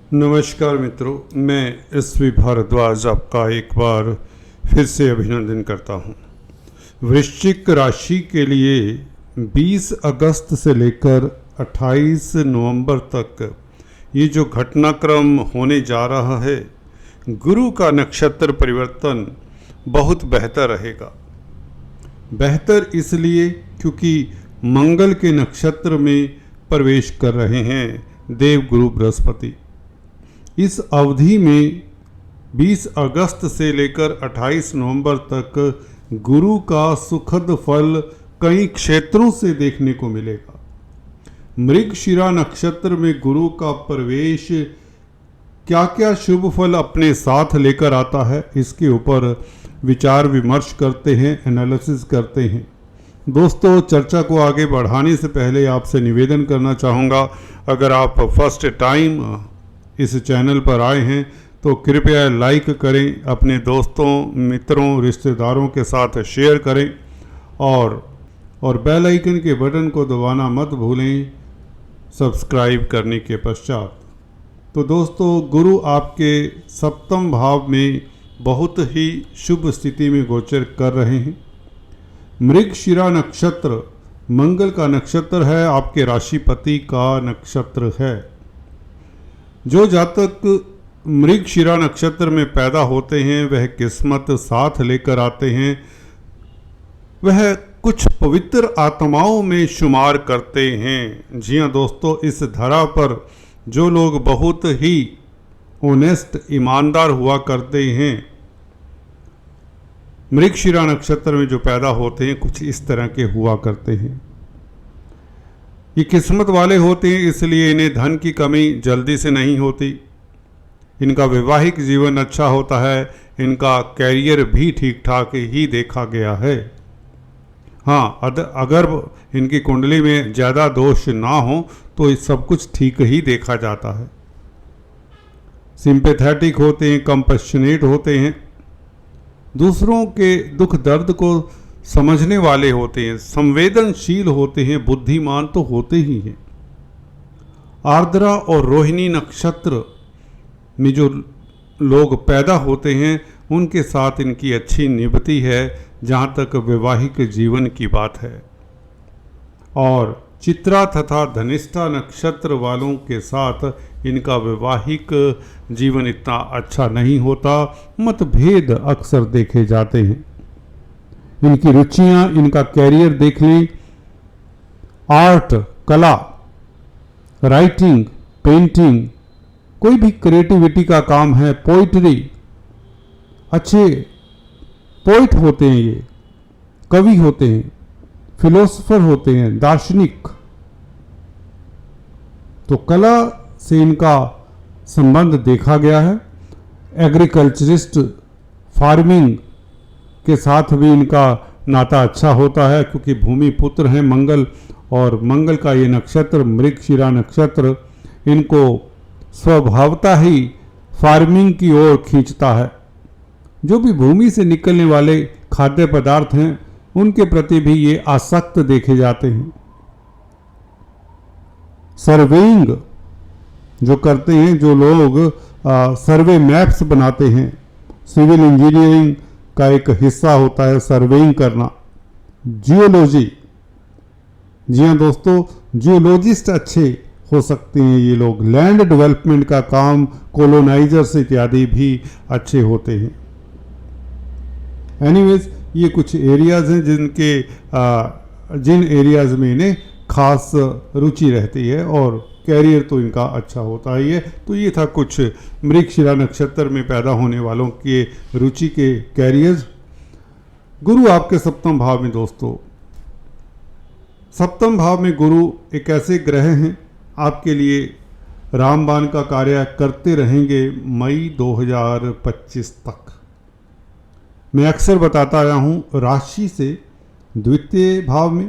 नमस्कार मित्रों, मैं एसवी भारद्वाज आपका एक बार फिर से अभिनंदन करता हूं। वृश्चिक राशि के लिए 20 अगस्त से लेकर 28 नवंबर तक ये जो घटनाक्रम होने जा रहा है, गुरु का नक्षत्र परिवर्तन बहुत बेहतर रहेगा। बेहतर इसलिए क्योंकि मंगल के नक्षत्र में प्रवेश कर रहे हैं देव गुरु बृहस्पति। इस अवधि में 20 अगस्त से लेकर 28 नवंबर तक गुरु का सुखद फल कई क्षेत्रों से देखने को मिलेगा। मृगशिरा नक्षत्र में गुरु का प्रवेश क्या क्या शुभ फल अपने साथ लेकर आता है, इसके ऊपर विचार विमर्श करते हैं, एनालिसिस करते हैं। दोस्तों, चर्चा को आगे बढ़ाने से पहले आपसे निवेदन करना चाहूँगा, अगर आप फर्स्ट टाइम इस चैनल पर आए हैं तो कृपया लाइक करें, अपने दोस्तों, मित्रों, रिश्तेदारों के साथ शेयर करें और बेल आइकन के बटन को दबाना मत भूलें सब्सक्राइब करने के पश्चात। तो दोस्तों, गुरु आपके सप्तम भाव में बहुत ही शुभ स्थिति में गोचर कर रहे हैं। मृगशिरा नक्षत्र मंगल का नक्षत्र है, आपके राशिपति का नक्षत्र है। जो जातक मृगशिरा नक्षत्र में पैदा होते हैं वह किस्मत साथ लेकर आते हैं, वह कुछ पवित्र आत्माओं में शुमार करते हैं। जी हाँ दोस्तों, इस धरा पर जो लोग बहुत ही ऑनेस्ट, ईमानदार हुआ करते हैं, मृगशिरा नक्षत्र में जो पैदा होते हैं कुछ इस तरह के हुआ करते हैं। ये किस्मत वाले होते हैं, इसलिए इन्हें धन की कमी जल्दी से नहीं होती। इनका वैवाहिक जीवन अच्छा होता है, इनका कैरियर भी ठीक ठाक ही देखा गया है। हाँ, अगर इनकी कुंडली में ज़्यादा दोष ना हो तो सब कुछ ठीक ही देखा जाता है। सिंपैथेटिक होते हैं, कंपैशनेट होते हैं, दूसरों के दुख दर्द को समझने वाले होते हैं, संवेदनशील होते हैं, बुद्धिमान तो होते ही हैं। आर्द्रा और रोहिणी नक्षत्र में जो लोग पैदा होते हैं उनके साथ इनकी अच्छी निभती है जहाँ तक वैवाहिक जीवन की बात है। और चित्रा तथा धनिष्ठा नक्षत्र वालों के साथ इनका वैवाहिक जीवन इतना अच्छा नहीं होता, मतभेद अक्सर देखे जाते हैं। इनकी रुचियां, इनका कैरियर देख लें, आर्ट, कला, राइटिंग, पेंटिंग, कोई भी क्रिएटिविटी का काम है, पोइट्री, अच्छे पोइट होते हैं, ये कवि होते हैं, फिलोसोफर होते हैं, दार्शनिक। तो कला से इनका संबंध देखा गया है। एग्रीकल्चरिस्ट, फार्मिंग के साथ भी इनका नाता अच्छा होता है क्योंकि भूमि पुत्र हैं मंगल, और मंगल का ये नक्षत्र मृगशिरा नक्षत्र इनको स्वभावता ही फार्मिंग की ओर खींचता है। जो भी भूमि से निकलने वाले खाद्य पदार्थ हैं उनके प्रति भी ये आसक्त देखे जाते हैं। सर्वेइंग जो करते हैं, जो लोग सर्वे मैप्स बनाते हैं, सिविल इंजीनियरिंग का एक हिस्सा होता है सर्वेइंग करना। जियोलॉजी, जी हाँ दोस्तों, जियोलॉजिस्ट अच्छे हो सकते हैं ये लोग। लैंड डेवलपमेंट का काम, कोलोनाइजर्स इत्यादि भी अच्छे होते हैं। एनीवेज, ये कुछ एरियाज हैं जिन एरियाज में इन्हें खास रुचि रहती है और कैरियर तो इनका अच्छा होता ही है। तो ये था कुछ मृगशिरा नक्षत्र में पैदा होने वालों के रुचि के कैरियर। गुरु आपके सप्तम भाव में, दोस्तों, सप्तम भाव में गुरु एक ऐसे ग्रह हैं आपके लिए रामबाण का कार्य करते रहेंगे मई 2025 तक। मैं अक्सर बताता आया हूँ, राशि से द्वितीय भाव में,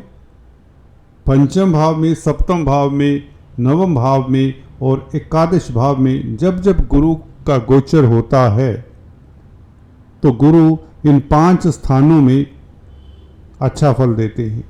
पंचम भाव में, सप्तम भाव में, नवम भाव में और एकादश भाव में जब जब गुरु का गोचर होता है तो गुरु इन 5 स्थानों में अच्छा फल देते हैं।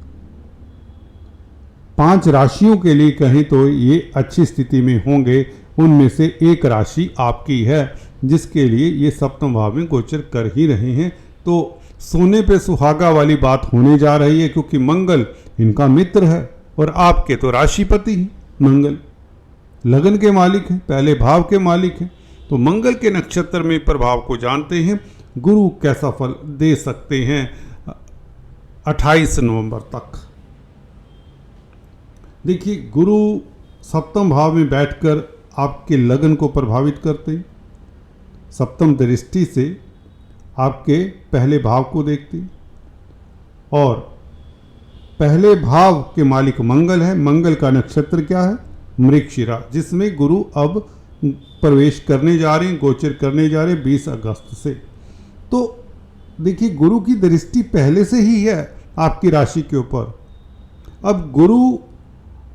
5 राशियों के लिए कहें तो ये अच्छी स्थिति में होंगे उनमें से एक राशि आपकी है जिसके लिए ये सप्तम भाव में गोचर कर ही रहे हैं। तो सोने पे सुहागा वाली बात होने जा रही है, क्योंकि मंगल इनका मित्र है और आपके तो राशिपति हैं। मंगल लगन के मालिक हैं, पहले भाव के मालिक हैं। तो मंगल के नक्षत्र में प्रभाव को जानते हैं गुरु कैसा फल दे सकते हैं 28 नवंबर तक। देखिए, गुरु सप्तम भाव में बैठकर आपके लगन को प्रभावित करते हैं। सप्तम दृष्टि से आपके पहले भाव को देखते हैं और पहले भाव के मालिक मंगल है। मंगल का नक्षत्र क्या है? मृगशिरा, जिसमें गुरु अब प्रवेश करने जा रहे हैं, गोचर करने जा रहे हैं 20 अगस्त से। तो देखिए, गुरु की दृष्टि पहले से ही है आपकी राशि के ऊपर। अब गुरु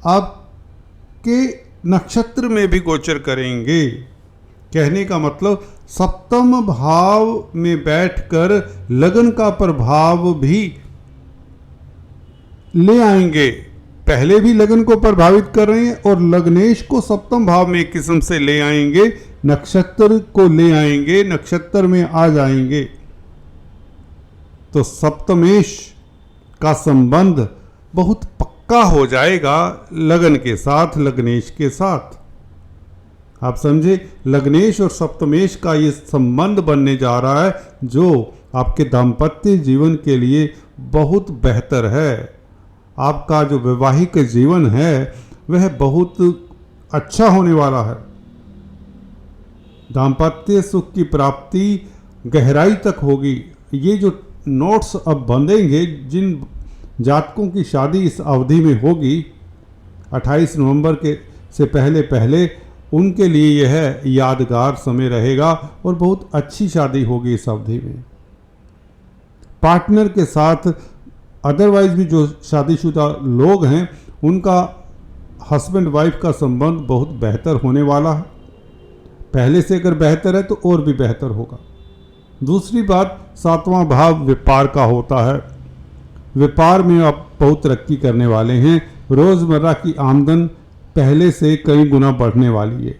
आपके नक्षत्र में भी गोचर करेंगे। कहने का मतलब सप्तम भाव में बैठकर लगन का प्रभाव भी ले आएंगे। पहले भी लगन को प्रभावित कर रहे हैं और लग्नेश को सप्तम भाव में एक किस्म से ले आएंगे, नक्षत्र को ले आएंगे, नक्षत्र में आ जाएंगे। तो सप्तमेश का संबंध बहुत पक्का हो जाएगा लगन के साथ, लग्नेश के साथ। आप समझे, लग्नेश और सप्तमेश का ये संबंध बनने जा रहा है जो आपके दाम्पत्य जीवन के लिए बहुत बेहतर है। आपका जो वैवाहिक जीवन है वह बहुत अच्छा होने वाला है। दाम्पत्य सुख की प्राप्ति गहराई तक होगी। ये जो नोट्स अब बंधेंगे, जिन जातकों की शादी इस अवधि में होगी 28 नवंबर के से पहले पहले, उनके लिए यह यादगार समय रहेगा और बहुत अच्छी शादी होगी इस अवधि में। पार्टनर के साथ अदरवाइज भी जो शादीशुदा लोग हैं उनका हस्बैंड वाइफ का संबंध बहुत बेहतर होने वाला है। पहले से अगर बेहतर है तो और भी बेहतर होगा। दूसरी बात, 7वां भाव व्यापार का होता है। व्यापार में आप बहुत तरक्की करने वाले हैं। रोज़मर्रा की आमदन पहले से कई गुना बढ़ने वाली है।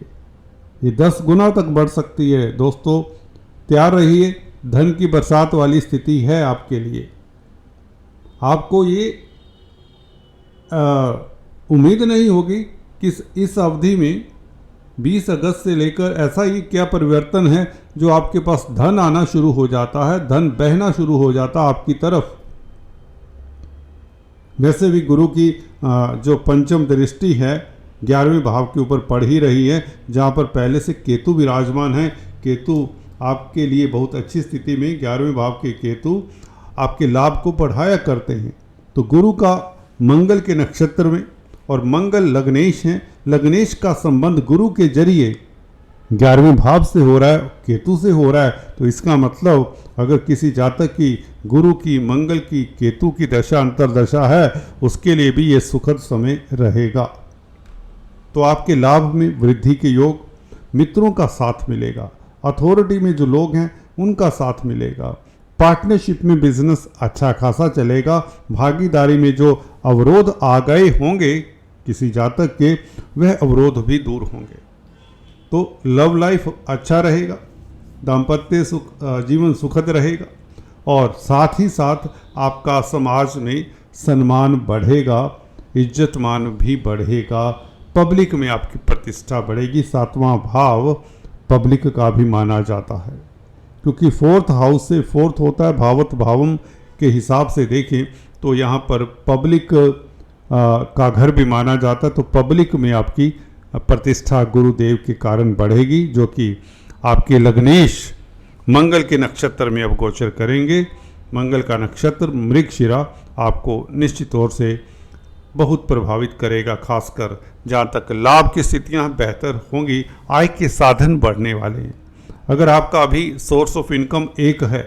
ये 10 गुना तक बढ़ सकती है। दोस्तों, तैयार रहिए, धन की बरसात वाली स्थिति है आपके लिए। आपको ये उम्मीद नहीं होगी कि इस अवधि में 20 अगस्त से लेकर ऐसा ही क्या परिवर्तन है जो आपके पास धन आना शुरू हो जाता है, धन बहना शुरू हो जाता है आपकी तरफ। वैसे भी गुरु की जो पंचम दृष्टि है 11वें भाव के ऊपर पड़ ही रही है, जहाँ पर पहले से केतु विराजमान है। केतु आपके लिए बहुत अच्छी स्थिति में, 11वें भाव के केतु आपके लाभ को बढ़ाया करते हैं। तो गुरु का मंगल के नक्षत्र में, और मंगल लग्नेश हैं, लग्नेश का संबंध गुरु के जरिए 11वें भाव से हो रहा है, केतु से हो रहा है। तो इसका मतलब अगर किसी जातक की गुरु की, मंगल की, केतु की दशा अंतरदशा है, उसके लिए भी ये सुखद समय रहेगा। तो आपके लाभ में वृद्धि के योग, मित्रों का साथ मिलेगा, अथॉरिटी में जो लोग हैं उनका साथ मिलेगा, पार्टनरशिप में बिजनेस अच्छा खासा चलेगा, भागीदारी में जो अवरोध आ गए होंगे किसी जातक के, वह अवरोध भी दूर होंगे। तो लव लाइफ अच्छा रहेगा, दाम्पत्य जीवन सुखद रहेगा और साथ ही साथ आपका समाज में सम्मान बढ़ेगा, इज्जत मान भी बढ़ेगा, पब्लिक में आपकी प्रतिष्ठा बढ़ेगी। 7वां भाव पब्लिक का भी माना जाता है, क्योंकि 4th हाउस से 4th होता है भावत भावम के हिसाब से देखें तो यहाँ पर पब्लिक का घर भी माना जाता है। तो पब्लिक में आपकी प्रतिष्ठा गुरुदेव के कारण बढ़ेगी, जो कि आपके लग्नेश मंगल के नक्षत्र में अब गोचर करेंगे। मंगल का नक्षत्र मृगशिरा आपको निश्चित तौर से बहुत प्रभावित करेगा, खासकर जहाँ तक लाभ की स्थितियाँ बेहतर होंगी, आय के साधन बढ़ने वाले हैं। अगर आपका अभी सोर्स ऑफ इनकम एक है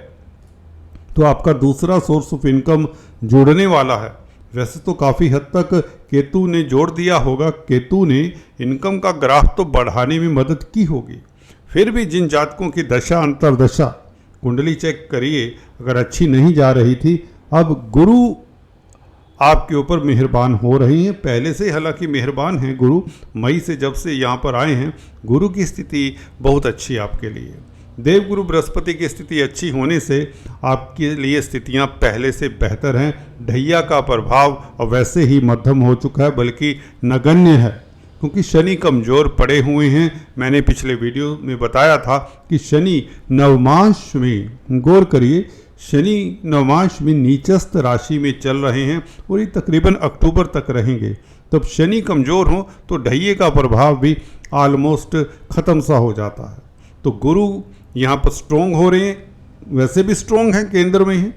तो आपका दूसरा सोर्स ऑफ इनकम जुड़ने वाला है। वैसे तो काफ़ी हद तक केतु ने जोड़ दिया होगा, केतु ने इनकम का ग्राफ तो बढ़ाने में मदद की होगी। फिर भी जिन जातकों की दशा अंतरदशा कुंडली चेक करिए, अगर अच्छी नहीं जा रही थी, अब गुरु आपके ऊपर मेहरबान हो रही हैं, पहले से हालांकि मेहरबान हैं गुरु। मई से जब से यहाँ पर आए हैं, गुरु की स्थिति बहुत अच्छी है आपके लिए। देवगुरु बृहस्पति की स्थिति अच्छी होने से आपके लिए स्थितियाँ पहले से बेहतर हैं। ढैया का प्रभाव अब वैसे ही मध्यम हो चुका है, बल्कि नगण्य है, क्योंकि शनि कमज़ोर पड़े हुए हैं। मैंने पिछले वीडियो में बताया था कि शनि नवमांश में, गौर करिए, शनि नवमांश में नीचस्थ राशि में चल रहे हैं और ये तकरीबन अक्टूबर तक रहेंगे। तब शनि कमज़ोर हो तो ढैये का प्रभाव भी ऑलमोस्ट ख़त्म सा हो जाता है। तो गुरु यहाँ पर स्ट्रोंग हो रहे हैं, वैसे भी स्ट्रोंग हैं, केंद्र में हैं,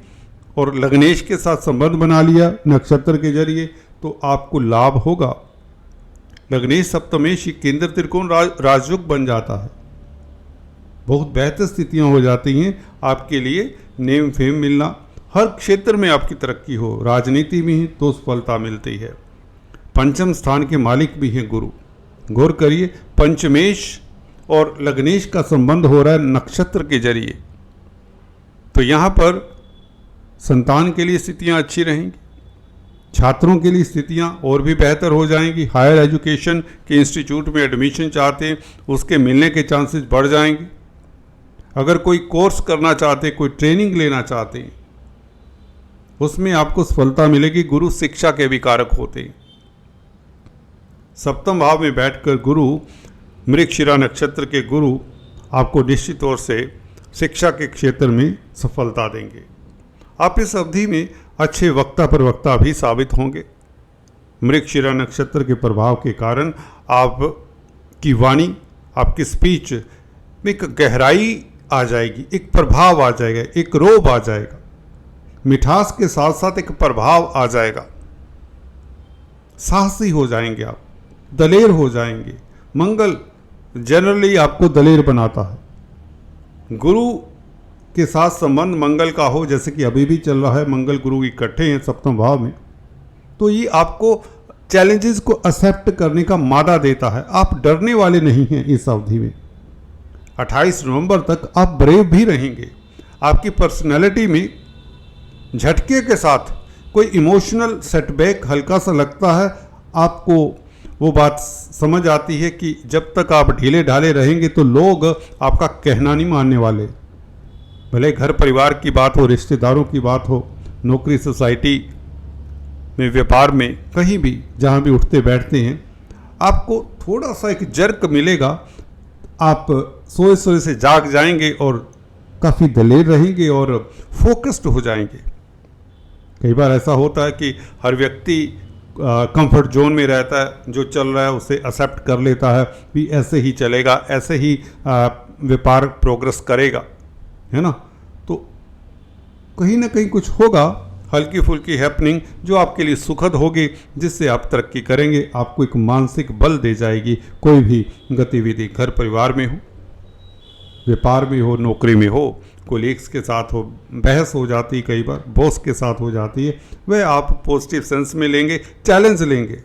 और लग्नेश के साथ संबंध बना लिया नक्षत्र के जरिए, तो आपको लाभ होगा। लग्नेश सप्तमेश केंद्र त्रिकोण राजयोग बन जाता है, बहुत बेहतर स्थितियाँ हो जाती हैं आपके लिए। नेम फेम मिलना, हर क्षेत्र में आपकी तरक्की हो, राजनीति में ही तो सफलता मिलती है। पंचम स्थान के मालिक भी हैं गुरु। गौर करिए, पंचमेश और लग्नेश का संबंध हो रहा है नक्षत्र के जरिए, तो यहाँ पर संतान के लिए स्थितियाँ अच्छी रहेंगी, छात्रों के लिए स्थितियाँ और भी बेहतर हो जाएंगी। हायर एजुकेशन के इंस्टीट्यूट में एडमिशन चाहते हैं, उसके मिलने के चांसेस बढ़ जाएंगे। अगर कोई कोर्स करना चाहते हैं, कोई ट्रेनिंग लेना चाहते हैं, उसमें आपको सफलता मिलेगी। गुरु शिक्षा के भी कारक होते हैं। सप्तम भाव में बैठकर गुरु, मृगशिरा नक्षत्र के गुरु आपको निश्चित तौर से शिक्षा के क्षेत्र में सफलता देंगे। आप इस अवधि में अच्छे वक्ता प्रवक्ता भी साबित होंगे। मृगशिरा नक्षत्र के प्रभाव के कारण आपकी वाणी, आपकी स्पीच में एक गहराई आ जाएगी, एक प्रभाव आ जाएगा, एक रोब आ जाएगा, मिठास के साथ साथ एक प्रभाव आ जाएगा। साहसी हो जाएंगे आप, दलेर हो जाएंगे। मंगल जनरली आपको दलेर बनाता है। गुरु के साथ संबंध मंगल का हो, जैसे कि अभी भी चल रहा है, मंगल गुरु इकट्ठे हैं सप्तम भाव में, तो ये आपको चैलेंजेस को एक्सेप्ट करने का मादा देता है। आप डरने वाले नहीं हैं इस अवधि में। 28 नवंबर तक आप ब्रेव भी रहेंगे। आपकी पर्सनैलिटी में झटके के साथ कोई इमोशनल सेटबैक हल्का सा लगता है, आपको वो बात समझ आती है कि जब तक आप ढीले ढाले रहेंगे तो लोग आपका कहना नहीं मानने वाले। भले घर परिवार की बात हो, रिश्तेदारों की बात हो, नौकरी सोसाइटी में, व्यापार में, कहीं भी जहाँ भी उठते बैठते हैं, आपको थोड़ा सा एक जर्क मिलेगा। आप सोए सोए से जाग जाएंगे और काफ़ी दलेर रहेंगे और फोकस्ड हो जाएंगे। कई बार ऐसा होता है कि हर व्यक्ति कंफर्ट जोन में रहता है, जो चल रहा है उसे एक्सेप्ट कर लेता है भी ऐसे ही चलेगा, ऐसे ही व्यापार प्रोग्रेस करेगा, है ना। तो कहीं ना कहीं कुछ होगा, हल्की फुल्की हैपनिंग, जो आपके लिए सुखद होगी, जिससे आप तरक्की करेंगे। आपको एक मानसिक बल दे जाएगी। कोई भी गतिविधि घर परिवार में हो, व्यापार में हो, नौकरी में हो, कोलीग्स के साथ हो, बहस हो जाती है, कई बार बॉस के साथ हो जाती है, वह आप पॉजिटिव सेंस में लेंगे, चैलेंज लेंगे।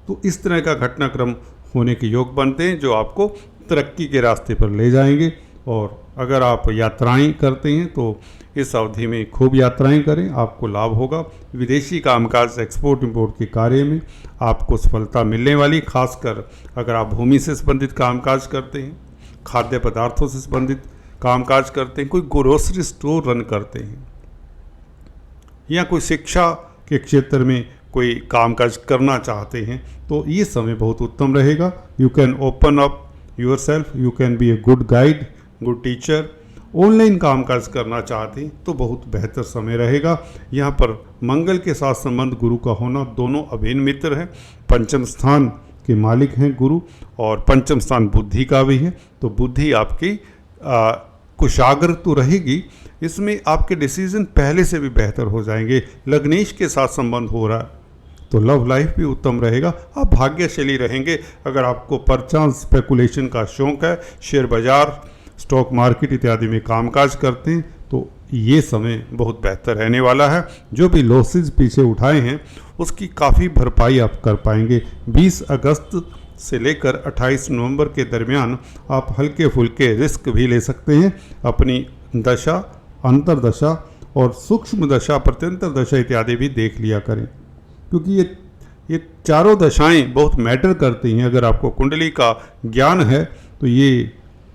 तो इस तरह का घटनाक्रम होने के योग बनते हैं जो आपको तरक्की के रास्ते पर ले जाएंगे। और अगर आप यात्राएं करते हैं तो इस अवधि में खूब यात्राएं करें, आपको लाभ होगा। विदेशी कामकाज, एक्सपोर्ट इंपोर्ट के कार्य में आपको सफलता मिलने वाली, खासकर अगर आप भूमि से संबंधित कामकाज करते हैं, खाद्य पदार्थों से संबंधित कामकाज करते हैं, कोई ग्रोसरी स्टोर रन करते हैं, या कोई शिक्षा के क्षेत्र में कोई कामकाज करना चाहते हैं, तो ये समय बहुत उत्तम रहेगा। You can open up your self, you can be a good guide, good teacher. Online कामकाज करना चाहते हैं तो बहुत बेहतर समय रहेगा। यहाँ पर मंगल के साथ संबंध गुरु का होना, दोनों अभिन्न मित्र हैं। पंचम स्थान के मालिक हैं गुरु, और पंचम स्थान बुद्धि का भी है, तो बुद्धि आपकी कुशाग्र तो रहेगी। इसमें आपके डिसीजन पहले से भी बेहतर हो जाएंगे। लग्नेश के साथ संबंध हो रहा है तो लव लाइफ भी उत्तम रहेगा। आप भाग्यशाली रहेंगे। अगर आपको परचांस स्पेकुलेशन का शौक है, शेयर बाजार, स्टॉक मार्केट इत्यादि में कामकाज करते हैं, तो ये समय बहुत बेहतर रहने वाला है। जो भी लॉसेज पीछे उठाए हैं उसकी काफ़ी भरपाई आप कर पाएंगे। 20 अगस्त से लेकर 28 नवंबर के दरमियान आप हल्के फुल्के रिस्क भी ले सकते हैं। अपनी दशा, अंतरदशा और सूक्ष्म दशा, प्रत्यंतर दशा इत्यादि भी देख लिया करें, क्योंकि ये चारों दशाएं बहुत मैटर करती हैं। अगर आपको कुंडली का ज्ञान है तो ये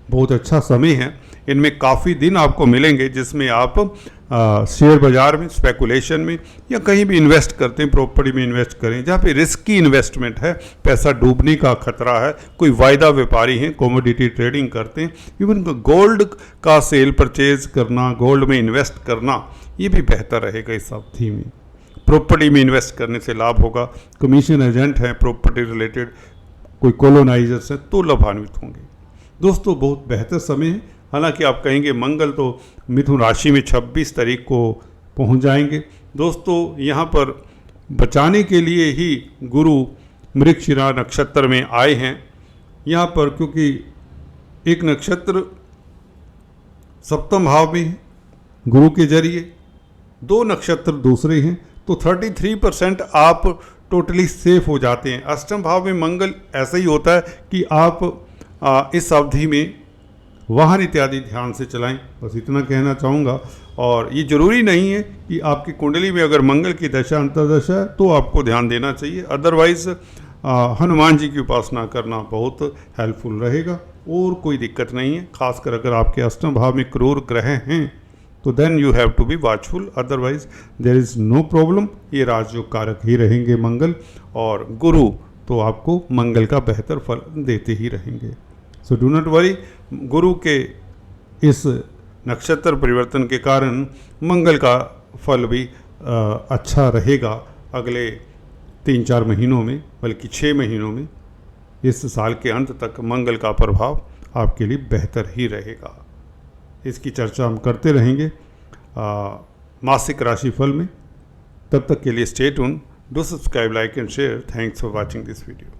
बहुत अच्छा समय है। इनमें काफ़ी दिन आपको मिलेंगे जिसमें आप शेयर बाज़ार में, स्पेकुलेशन में या कहीं भी इन्वेस्ट करते हैं, प्रॉपर्टी में इन्वेस्ट करें जहाँ पे रिस्की इन्वेस्टमेंट है, पैसा डूबने का खतरा है, कोई वायदा व्यापारी हैं, कमोडिटी ट्रेडिंग करते हैं, इवन गोल्ड का सेल परचेज करना, गोल्ड में इन्वेस्ट करना, ये भी बेहतर रहेगा इस अवधि में। प्रॉपर्टी में इन्वेस्ट करने से लाभ होगा। कमीशन एजेंट हैं प्रॉपर्टी रिलेटेड, कोई कॉलोनाइजर्स हैं तो लाभान्वित होंगे। दोस्तों बहुत बेहतर समय है। हालांकि आप कहेंगे मंगल तो मिथुन राशि में 26 तारीख को पहुंच जाएंगे। दोस्तों यहाँ पर बचाने के लिए ही गुरु मृगशिरा नक्षत्र में आए हैं यहाँ पर, क्योंकि एक नक्षत्र सप्तम भाव में है गुरु के जरिए, 2 नक्षत्र दूसरे हैं, तो 33% आप टोटली सेफ हो जाते हैं। अष्टम भाव में मंगल ऐसा ही होता है कि आप इस अवधि में वाहन इत्यादि ध्यान से चलाएं, बस इतना कहना चाहूँगा। और ये ज़रूरी नहीं है कि आपकी कुंडली में अगर मंगल की दशा अंतर्दशा है तो आपको ध्यान देना चाहिए, अदरवाइज़ हनुमान जी की उपासना करना बहुत हेल्पफुल रहेगा और कोई दिक्कत नहीं है। खासकर अगर आपके अष्टम भाव में क्रूर ग्रह हैं तो then you have to be watchful, otherwise there is no problem. ये राजयोग कारक ही रहेंगे मंगल, और गुरु तो आपको मंगल का बेहतर फल देते ही रहेंगे। सो डू नॉट वरी, गुरु के इस नक्षत्र परिवर्तन के कारण मंगल का फल भी अच्छा रहेगा अगले 3-4 महीनों में, बल्कि 6 महीनों में। इस साल के अंत तक मंगल का प्रभाव आपके लिए बेहतर ही रहेगा। इसकी चर्चा हम करते रहेंगे मासिक राशिफल में। तब तक के लिए stay tune, do subscribe, like and share. Thanks for watching this video.